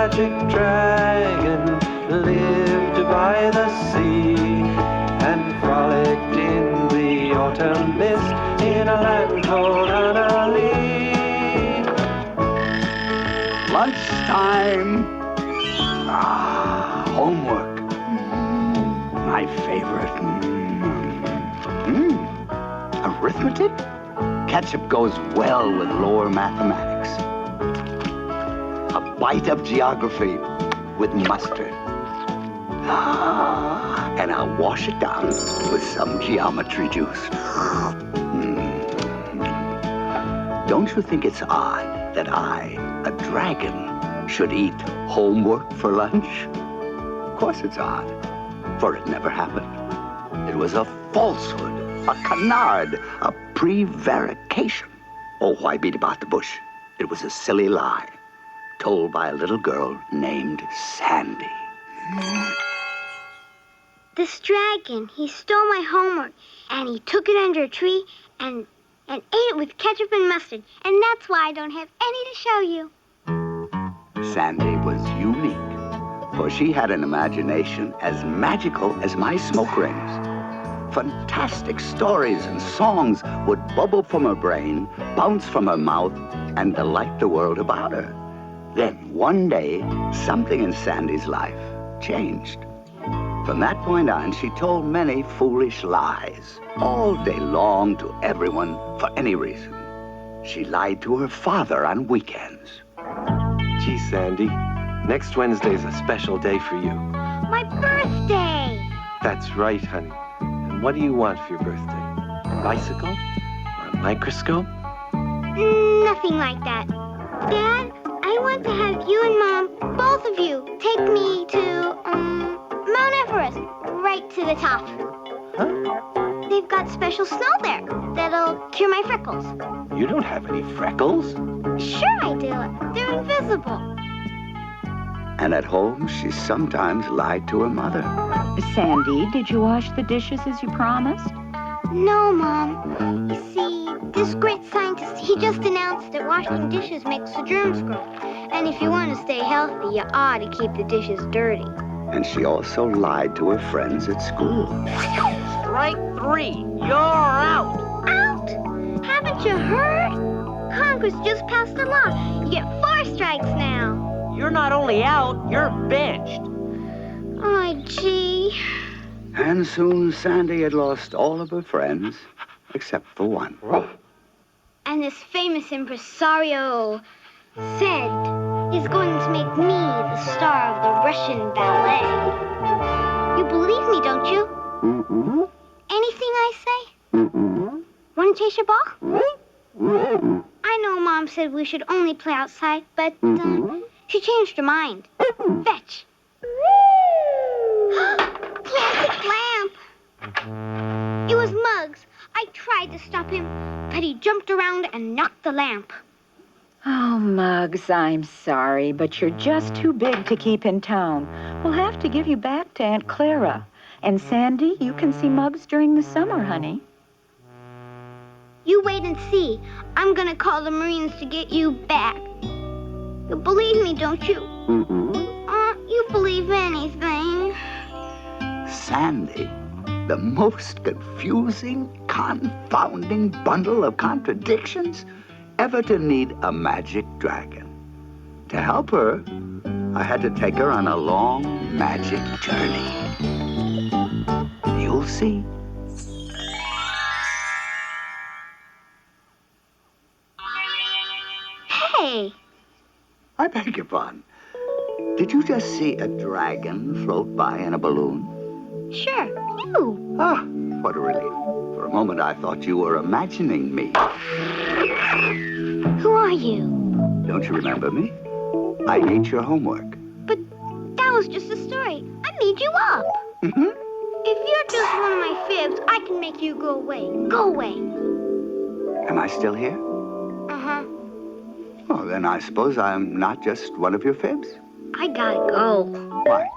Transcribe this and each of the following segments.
magic dragon lived by the sea and frolicked in the autumn mist in a land called Annalee. Lunchtime. Homework. My favorite. Arithmetic? Ketchup goes well with lower mathematics. A bite of geography with mustard. And I'll wash it down with some geometry juice. Don't you think it's odd that I, a dragon, should eat homework for lunch? Of course it's odd, for it never happened. It was a falsehood, a canard, a prevarication. Oh, why beat about the bush? It was a silly lie, told by a little girl named Sandy. This dragon, he stole my homework, and he took it under a tree and ate it with ketchup and mustard. And that's why I don't have any to show you. Sandy was unique, for she had an imagination as magical as my smoke rings. Fantastic stories and songs would bubble from her brain, bounce from her mouth, and delight the world about her. Then, one day, something in Sandy's life changed. From that point on, she told many foolish lies, all day long to everyone for any reason. She lied to her father on weekends. Gee, Sandy, next Wednesday's a special day for you. My birthday! That's right, honey. And what do you want for your birthday? A bicycle? Or a microscope? Nothing like that. Dad, I want to have you and Mom, both of you, take me to, Mount Everest, right to the top. Huh? They've got special snow there that'll cure my freckles. You don't have any freckles. Sure I do. They're invisible. And at home, she sometimes lied to her mother. Sandy, did you wash the dishes as you promised? No, Mom. You see, this great scientist, he just announced that washing dishes makes the germs grow. And if you want to stay healthy, you ought to keep the dishes dirty. And she also lied to her friends at school. Strike 3. You're out. Out? Haven't you heard? Congress just passed a law. You get 4 strikes now. You're not only out, you're benched. Oh, gee. And soon Sandy had lost all of her friends, except for one. And this famous impresario said he's going to make me the star of the Russian ballet. You believe me, don't you? Mm-mm. Anything I say? Mm-mm. Want to chase your ball? Mm-mm. I know Mom said we should only play outside, but Mm-mm. she changed her mind. Fetch. Plastic lamp. It was Muggs. I tried to stop him, but he jumped around and knocked the lamp. Oh, Muggs, I'm sorry, but you're just too big to keep in town. We'll have to give you back to Aunt Clara. And Sandy, you can see Muggs during the summer, honey. You wait and see. I'm gonna call the Marines to get you back. You believe me, don't you? Mm-mm. You believe anything. Sandy, the most confusing, confounding bundle of contradictions ever to need a magic dragon. To help her, I had to take her on a long magic journey. You'll see. Hey, I beg your pardon. Did you just see a dragon float by in a balloon? sure, you. Ah, what a relief. For a moment, I thought you were imagining me. Who are you? Don't you remember me? I ate your homework. But that was just a story. I made you up. Mm-hmm. If you're just one of my fibs, I can make you go away. Go away. Am I still here? Uh-huh. Oh, then I suppose I'm not just one of your fibs. I gotta go. Why?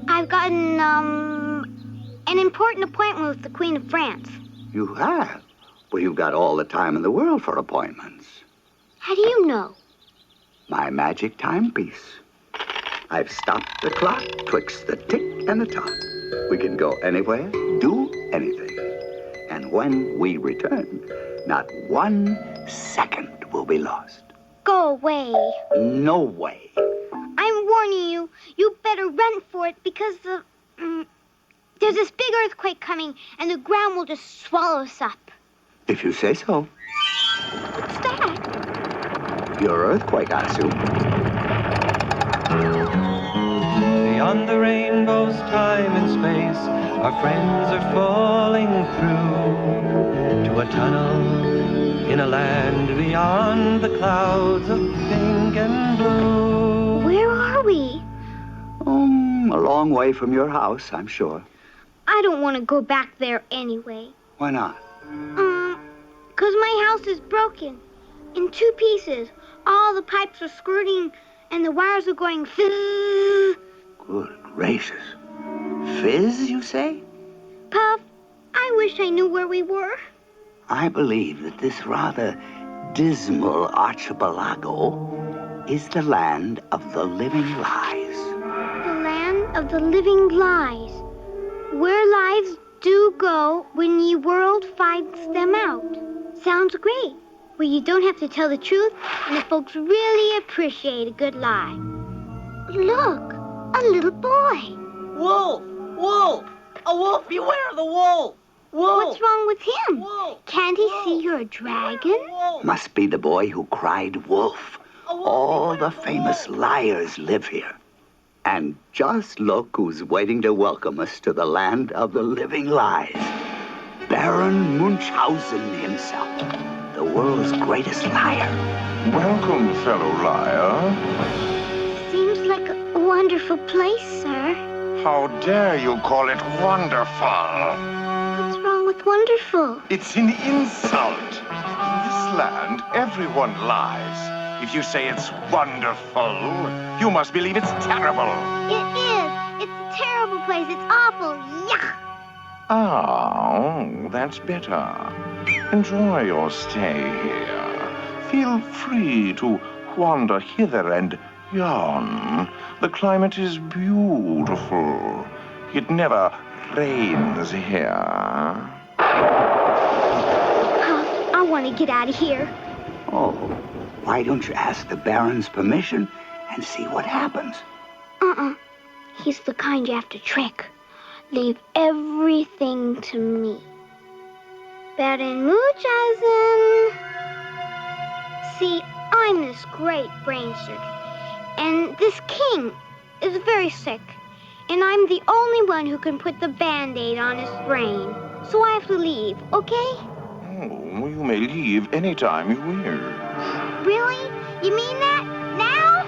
I've gotten, an important appointment with the Queen of France. You have? Well, you've got all the time in the world for appointments. How do you know? My magic timepiece. I've stopped the clock twixt the tick and the tock. We can go anywhere, do anything. And when we return, not 1 second will be lost. Go away. No way. I'm warning you. You better run for it because there's this big earthquake coming and the ground will just swallow us up. If you say so. What's that? Your earthquake, I assume. Beyond the rainbow's time and space, our friends are falling through to a tunnel in a land beyond the clouds of pink and blue. Where are we? A long way from your house, I'm sure. I don't want to go back there anyway. Why not? 'Cause my house is broken in 2 pieces. All the pipes are squirting and the wires are going fizz. Good gracious. Fizz, you say? Puff, I wish I knew where we were. I believe that this rather dismal archipelago is the land of the living lies. The land of the living lies. Where lives do go when ye world finds them out. Sounds great. Where you don't have to tell the truth and the folks really appreciate a good lie. Look, a little boy. Wolf! Wolf! A wolf! Beware the wolf! Wolf! What's wrong with him? Wolf! Can't he see you're a dragon? Wolf! Must be the boy who cried wolf. All the famous liars live here. And just look who's waiting to welcome us to the land of the living lies. Baron Munchausen himself, the world's greatest liar. Welcome, fellow liar. Seems like a wonderful place, sir. How dare you call it wonderful? What's wrong with wonderful? It's an insult. In this land, everyone lies. If you say it's wonderful, you must believe it's terrible. It is. It's a terrible place. It's awful. Yuck. Oh, that's better. Enjoy your stay here. Feel free to wander hither and yon. The climate is beautiful. It never rains here. I want to get out of here. Oh, why don't you ask the Baron's permission and see what happens? He's the kind you have to trick. Leave everything to me. Baron Munchausen. See, I'm this great brain surgeon, and this king is very sick, and I'm the only one who can put the Band-Aid on his brain. So I have to leave, okay? Oh, you may leave anytime you wish. Really? You mean that? Now?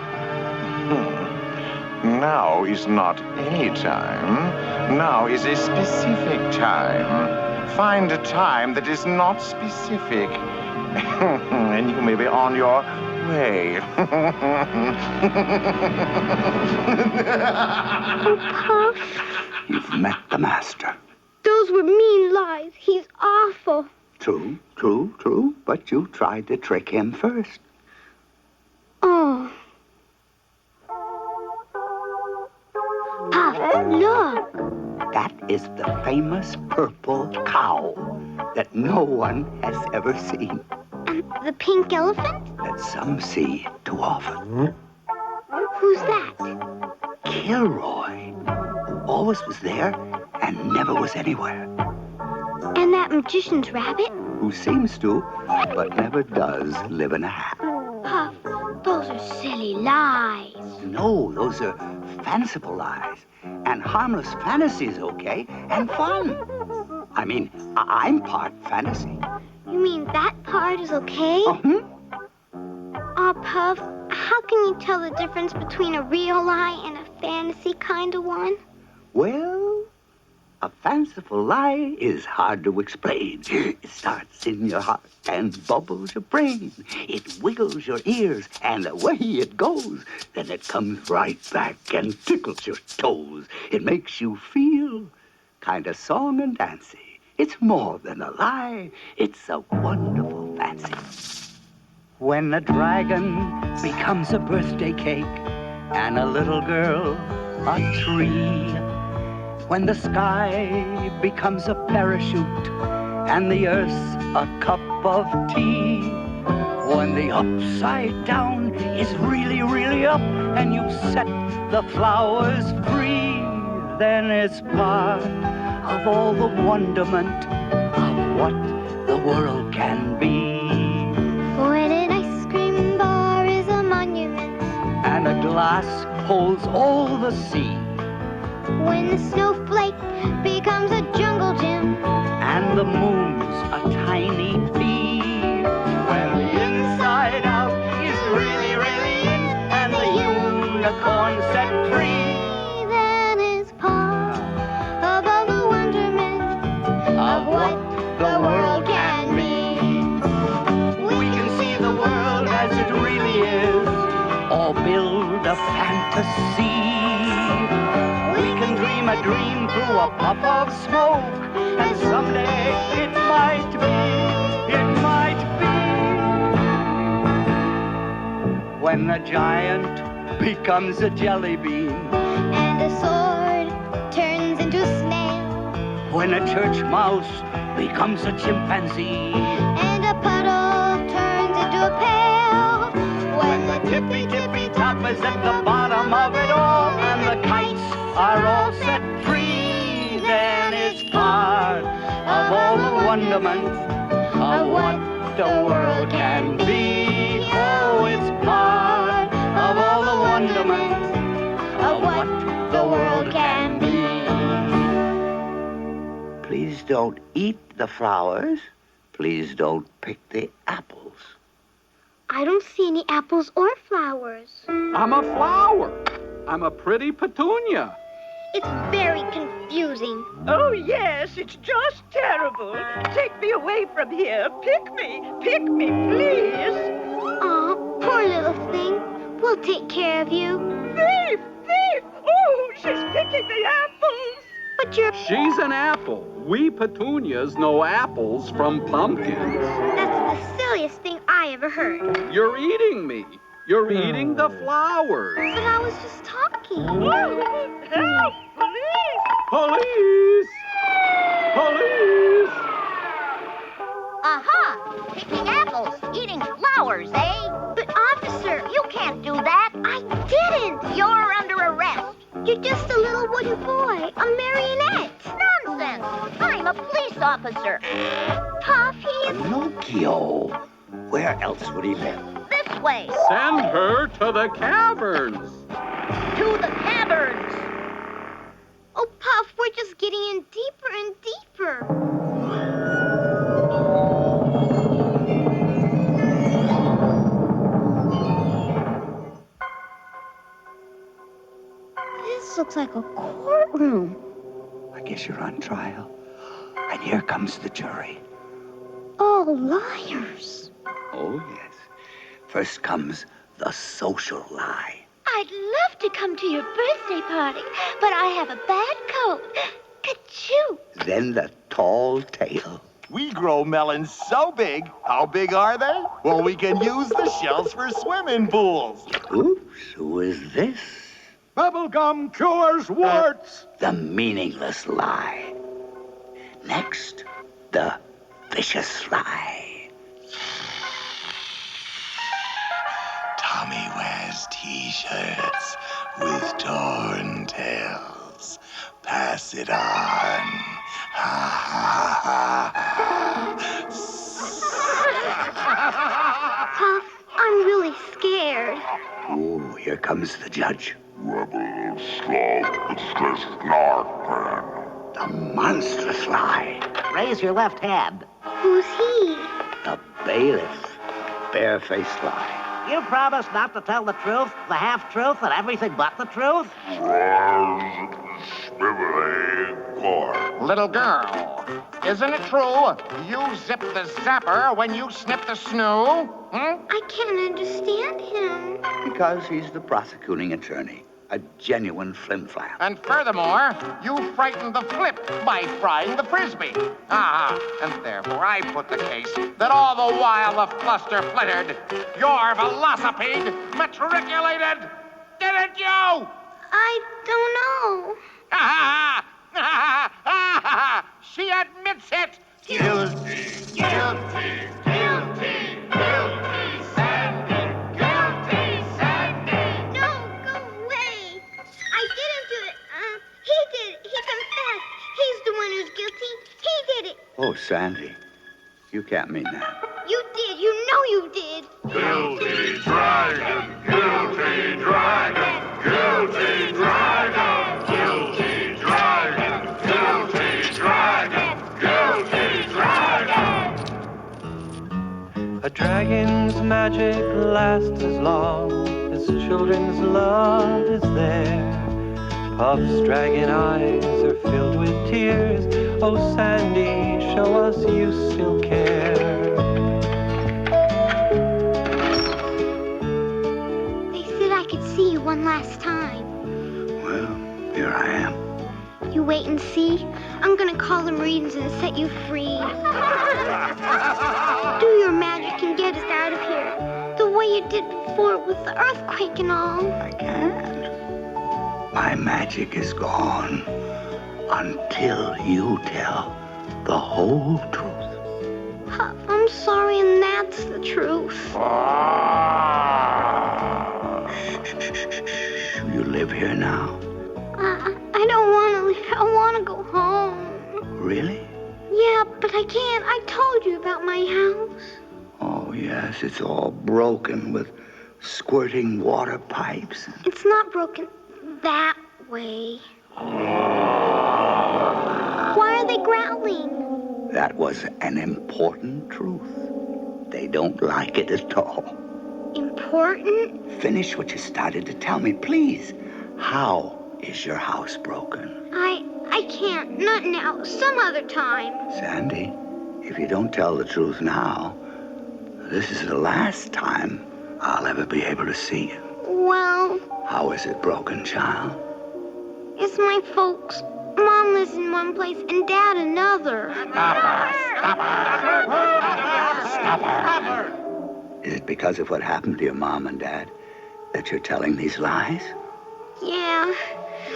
Now is not any time. Now is a specific time. Find a time that is not specific, and you may be on your way. Oh, Puff, You've met the master. those were mean lies. He's awful. True, true, true. But you tried to trick him first. Oh. Puff, look. That is the famous purple cow that no one has ever seen, The pink elephant? that some see too often. Who's that? Kilroy, who always was there and never was anywhere, And that magician's rabbit? who seems to, but never does, live in a hat. Puff, those are silly lies. No, those are fanciful lies. And harmless fantasies, okay? And fun. I mean, I'm part fantasy. You mean that part is okay? Uh-huh. Aw, Puff, how can you tell the difference between a real lie and a fantasy kind of one? Well, a fanciful lie is hard to explain. It starts in your heart and bubbles your brain. It wiggles your ears, and away it goes. Then it comes right back and tickles your toes. It makes you feel kind of song and dancy. It's more than a lie. It's a wonderful fancy. When a dragon becomes a birthday cake, and a little girl a tree. When the sky becomes a parachute and the earth's a cup of tea. When the upside down is really, really up and you set the flowers free, then it's part of all the wonderment of what the world can be. When an ice cream bar is a monument And a glass holds all the sea. when the snowflake becomes a jungle gym. And the moon's a tiny bee. When the inside out is really, really in, and the unicorn set free, Then it's part of all the wonderment of what the world can be. we can see the world as it really is, or build a fantasy. We can dream a dream through a puff of smoke, and someday it might be. When a giant becomes a jelly bean, And a sword turns into a snail. when a church mouse becomes a chimpanzee, And a puddle turns into a pail. when the tippy top is at the bottom of it all, and the kites are all set free, then it's part of all the wonderment of what the world can be. Oh, it's part of all the wonderment of what the world can be. Please don't eat the flowers. Please don't pick the apples. I don't see any apples or flowers. I'm a flower. I'm a pretty petunia. It's very confusing. Oh, yes, it's just terrible. Take me away from here. Pick me, please. Aw, poor little thing. We'll take care of you. Thief! Oh, she's picking the apples. But you're... She's an apple. We petunias know apples from pumpkins. That's the silliest thing I ever heard. You're eating me. You're eating the flowers. But I was just talking. Help! Police! Police! Police! Aha! Picking apples, eating flowers, eh? But officer, You can't do that. I didn't. You're under arrest. You're just a little wooden boy, a marionette. Nonsense. I'm a police officer. Puff, he's... Pinocchio. Where else would he live? This way. Send her to the caverns. To the caverns. Oh, Puff, we're just getting in deeper and deeper. This looks like a courtroom. I guess you're on trial. And here comes the jury. All liars. Oh, yes. First comes the social lie. I'd love to come to your birthday party, but I have a bad cold. Ka-choo! Then the tall tale. We grow melons so big. How big are they? Well, we can use the shells for swimming pools. Oops, who is this? Bubblegum cures warts. The meaningless lie. Next, the vicious lie. Tommy wears t-shirts with torn tails. Pass it on. Ha ha ha. Puff, I'm really scared. Ooh, here comes the judge. The monstrous lie. Raise your left hand. Who's he? The bailiff. Barefaced lie. You promise not to tell the truth, the half-truth, and everything but the truth? Little girl, isn't it true you zip the zapper when you snip the snoo? I can't understand him. Because he's the prosecuting attorney. A genuine flim-flam. And furthermore, you frightened the flip by frying the frisbee. And therefore I put the case that all the while the fluster flittered, your velocipede matriculated did it, you? I don't know. She admits it. Guilty, guilty, guilty, guilty, Sandy, guilty, Sandy. No, go away. I didn't do it. He did it. He confessed. He's the one who's guilty. He did it. Oh, Sandy, you can't mean that. You did. You know you did. Guilty dragon, guilty dragon, guilty dragon, guilty dragon, guilty dragon, guilty dragon. A dragon's magic lasts as long as children's love is there. Puff's dragon eyes are filled with tears. Oh, Sandy, show us you still care. They said I could see you one last time. Well, here I am. You wait and see. I'm gonna call them readings and set you free. Do your magic and get us out of here. The way you did before with the earthquake and all. I can't. My magic is gone until you tell the whole truth. Puff, I'm sorry, and that's the truth. You live here now? I don't want to leave. I want to go home. Really? Yeah, but I can't. I told you about my house. Oh, yes, it's all broken with squirting water pipes. It's not broken that way. Why are they growling? That was an important truth. They don't like it at all. Important? Finish what you started to tell me, please. How is your house broken? I can't. Not now. Some other time. Sandy, if you don't tell the truth now, this is the last time I'll ever be able to see you. Well, How is it broken, child? it's my folks. Mom lives in one place and Dad another. Stop her. Is it because of what happened to your mom and dad that you're telling these lies? Yeah.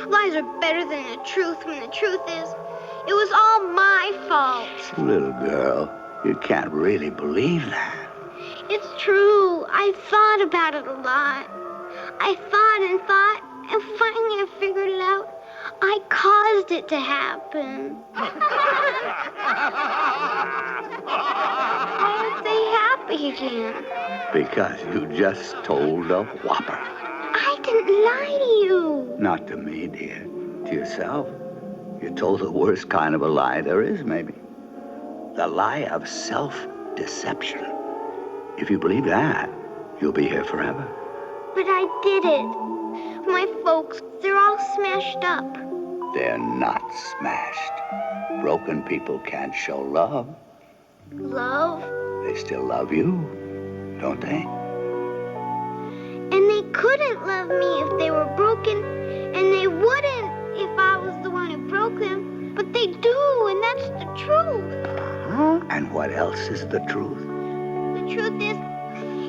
Lies are better than the truth when the truth is, it was all my fault. Little girl, you can't really believe that. It's true. I thought about it a lot. I thought, and finally I figured it out. I caused it to happen. Why aren't they happy again? Because you just told a whopper. I didn't lie to you. Not to me, dear. To yourself. You told the worst kind of a lie there is, maybe. The lie of self-deception. If you believe that, you'll be here forever. But I did it. My folks, they're all smashed up. They're not smashed. Broken people can't show love. Love? They still love you, don't they? And they couldn't love me if they were broken, and they wouldn't if I was the one who broke them. But they do, and that's the truth. And what else is the truth? The truth is,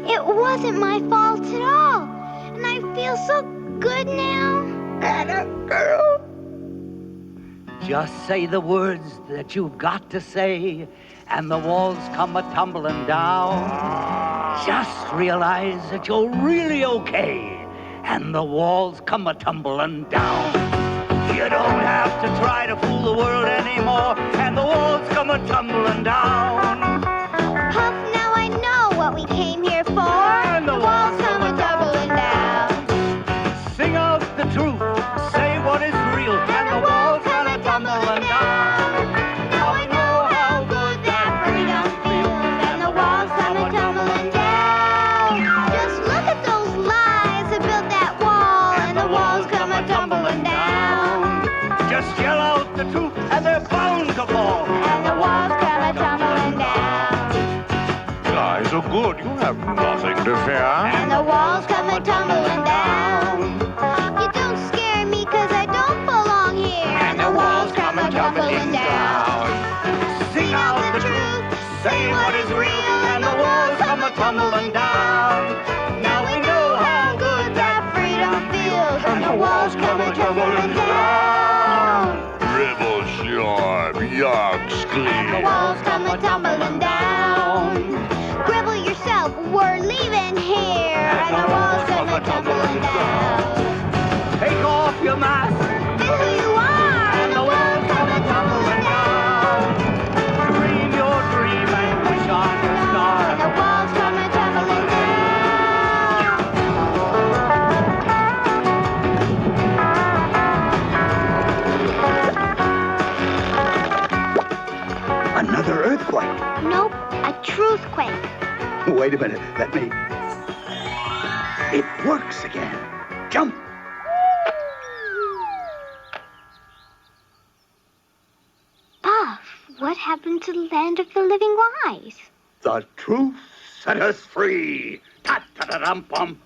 it wasn't my fault at all. And I feel so good now. Anna, girl. Just say the words that you've got to say, and the walls come a-tumbling down. Just realize that you're really okay, and the walls come a-tumbling down. You don't have to try to fool the world anymore, and the walls come a-tumbling down. Puff, now I know what we came here for. And the walls come a-tumbling down. Sing out the truth, say what is real, and the walls come a-tumbling down. Now I know how good that freedom feels, and the walls come a-tumbling down. Just look at those lies that built that wall, and the walls come a-tumbling down. Just yell out the truth, and they're bound to fall. And the walls come a-tumbling down. Lies are good. You have nothing to fear. And the walls come a-tumbling down. You don't scare me 'cause I don't belong here. And the walls come a-tumbling down. Sing out the truth, say what is real, and the walls come a-tumbling down. Now we know how good that freedom feels. a tumbling down. Gribble yourself, we're leaving here, and the walls come a tumbling down. Take off your mask. Be who you are, and the walls come a tumbling down. Dream your dream and wish on your star. And the walls come a tumbling down. Another earthquake. Nope, a truthquake. Wait a minute. Let me. It works again. Jump. Puff, what happened to the land of the living wise? The truth set us free. Ta-ta-da-dum-bum.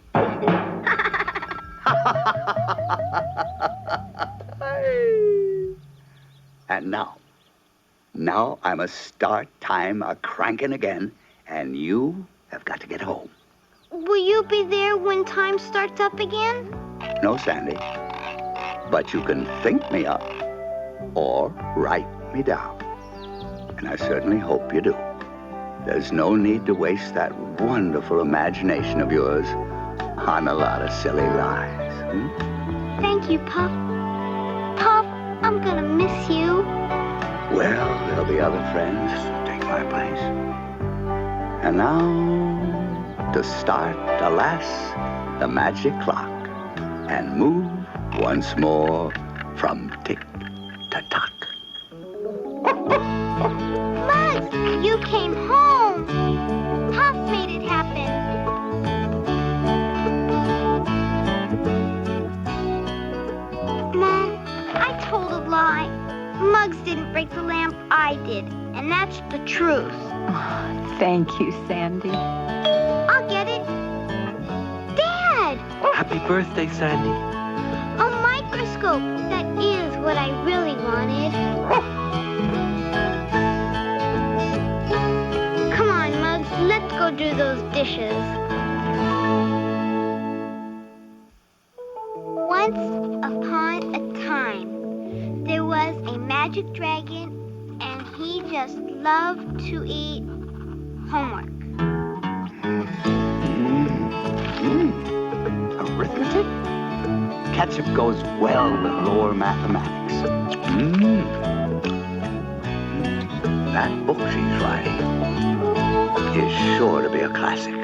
And now I must start time a-cranking again, and you have got to get home. Will you be there when time starts up again? No, Sandy. But you can think me up or write me down. And I certainly hope you do. There's no need to waste that wonderful imagination of yours on a lot of silly lies. Thank you, Puff. Puff, I'm gonna miss you. Well, there'll be other friends to take my place. And now, to start, alas, the magic clock and move once more from tick to tock. Muggs, you came home. Puff made it happen. Mom, I told a lie. Muggs didn't break the lamp, I did. And that's the truth. Oh, thank you, Sandy. I'll get it. Dad! Happy birthday, Sandy. A microscope. That is what I really wanted. Come on, Muggs. Let's go do those dishes. Once upon a time, there was a magic dragon, and he just loved to eat homework. Arithmetic? Ketchup goes well with lower mathematics. That book she's writing is sure to be a classic.